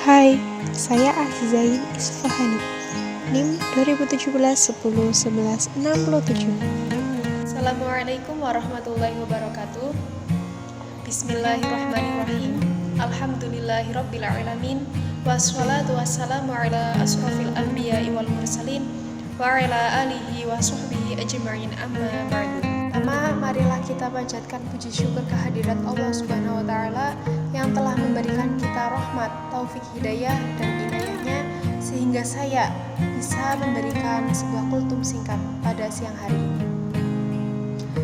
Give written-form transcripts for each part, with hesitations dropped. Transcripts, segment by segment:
Hai, saya Azizain Isfahani, NIM 2017 10 11 67. Assalamualaikum warahmatullahi wabarakatuh. Bismillahirrahmanirrahim. Alhamdulillahirrabbilalamin. Wassalatu wassalamu ala asrafil anbiya'i wal mursalin wa ala alihi wa sahbihi ajma'in, amma ba'du. Pertama, marilah kita panjatkan puji syukur kehadirat Allah Subhanahu wa taala yang telah memberikan kita rahmat, taufik, hidayah dan inayahnya sehingga saya bisa memberikan sebuah kultum singkat pada siang hari ini.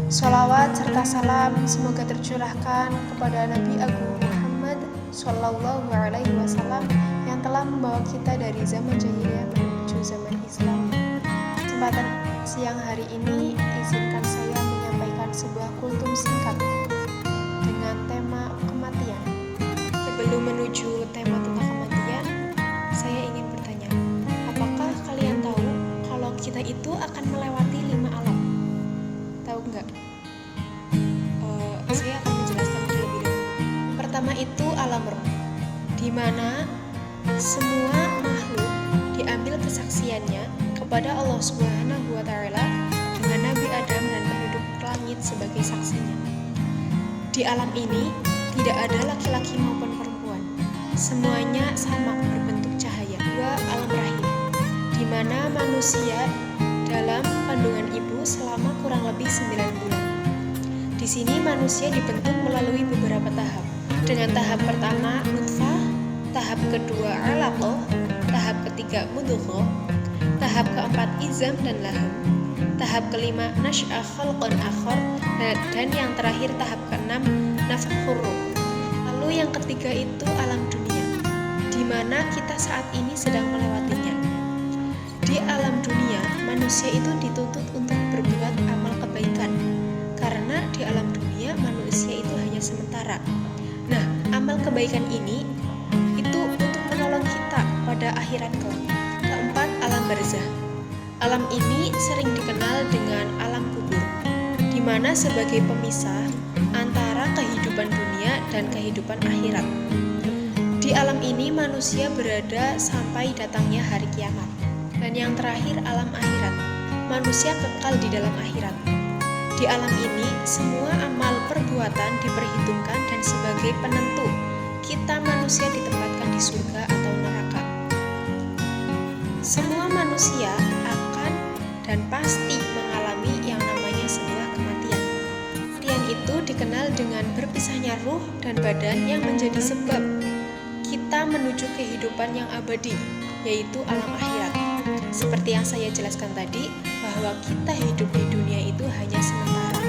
Sholawat serta salam semoga tercurahkan kepada Nabi Agung Muhammad Sallallahu Alaihi Wasallam yang telah membawa kita dari zaman jahiliyah menuju zaman Islam. Kesempatan siang hari ini izinkan saya menyampaikan sebuah kultum singkat dengan tema kematian. Sebelum menuju tema tentang kematian, saya ingin bertanya, apakah kalian tahu kalau kita itu akan melewati 5 alam? Tahu nggak? Saya akan menjelaskan terlebih dahulu. Pertama itu alam roh, di mana semua makhluk diambil kesaksiannya kepada Allah Subhanahu wa taala dengan Nabi Adam dan penduduk langit sebagai saksinya. Di alam ini tidak ada laki-laki maupun perempuan. Semuanya sama berbentuk cahaya. Dua, alam rahim, di mana manusia dalam kandungan ibu selama kurang lebih 9 bulan. Di sini manusia dibentuk melalui beberapa tahap. Dengan tahap pertama nutfah, tahap kedua alaqah, tahap ketiga mudghah, tahap keempat izam dan laham, tahap kelima nash'ah khalqan akhar, dan yang terakhir tahap keenam nafkhur ruh. Lalu yang ketiga itu alam dunia, di mana kita saat ini sedang melewatinya. Di alam dunia, manusia itu dituntut untuk berbuat amal kebaikan, karena di alam dunia manusia itu hanya sementara. Nah, amal kebaikan ini itu untuk menolong kita pada akhirat kelak. Keempat, alam barzah. Alam ini sering dikenal dengan alam kubur, di mana sebagai pemisah antara kehidupan dunia dan kehidupan akhirat. Di alam ini manusia berada sampai datangnya hari kiamat. Dan yang terakhir alam akhirat, manusia kekal di dalam akhirat. Di alam ini semua amal perbuatan diperhitungkan dan sebagai penentu kita manusia ditempatkan di surga atau neraka. Semua manusia akan dan pasti mengalami yang namanya sebuah kematian. Kematian itu dikenal dengan berpisahnya ruh dan badan yang menjadi sebab kita menuju kehidupan yang abadi, yaitu alam akhirat. Seperti yang saya jelaskan tadi, bahwa kita hidup di dunia itu hanya sementara.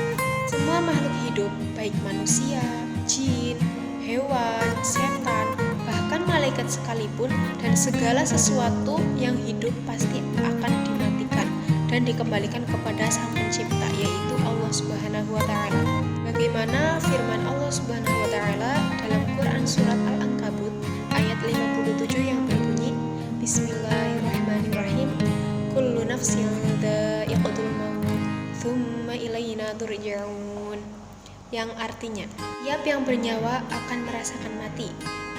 Semua makhluk hidup, baik manusia, jin, hewan, setan, bahkan malaikat sekalipun, dan segala sesuatu yang hidup pasti akan dimatikan dan dikembalikan kepada Sang Pencipta, yaitu Allah Subhanahu wa taala. Bagaimana firman Allah Subhanahu wa taala dalam Quran surat Al-Ankabut ayat 57 yang berbunyi, Bismillahirrahmanirrahim. Kullu nafsin dha'iqatul maut, tsumma ilaina turja'un. Yang artinya, tiap yang bernyawa akan merasakan mati,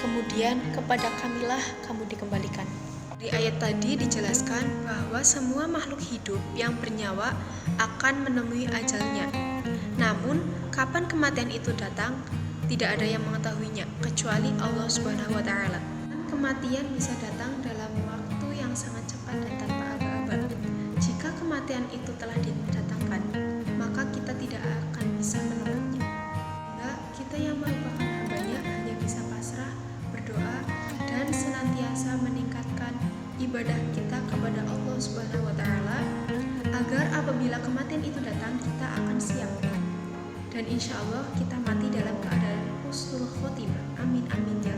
kemudian kepada kamilah kamu dikembalikan. Di ayat tadi dijelaskan bahwa semua makhluk hidup yang bernyawa akan menemui ajalnya. Namun, kapan kematian itu datang, tidak ada yang mengetahuinya kecuali Allah Subhanahu wa taala. Kematian bisa datang dalam waktu yang sangat cepat dan tanpa aba-aba. Jika kematian itu telah didatangkan, maka kita tidak akan bisa menolaknya. Sehingga kita yang merupakan hambanya hanya bisa pasrah, berdoa, dan senantiasa meningkatkan ibadah kita kepada Allah Subhanahu wa taala agar apabila kematian itu datang kita akan siap. Dan insya Allah kita mati dalam keadaan husnul khotimah. Amin amin ya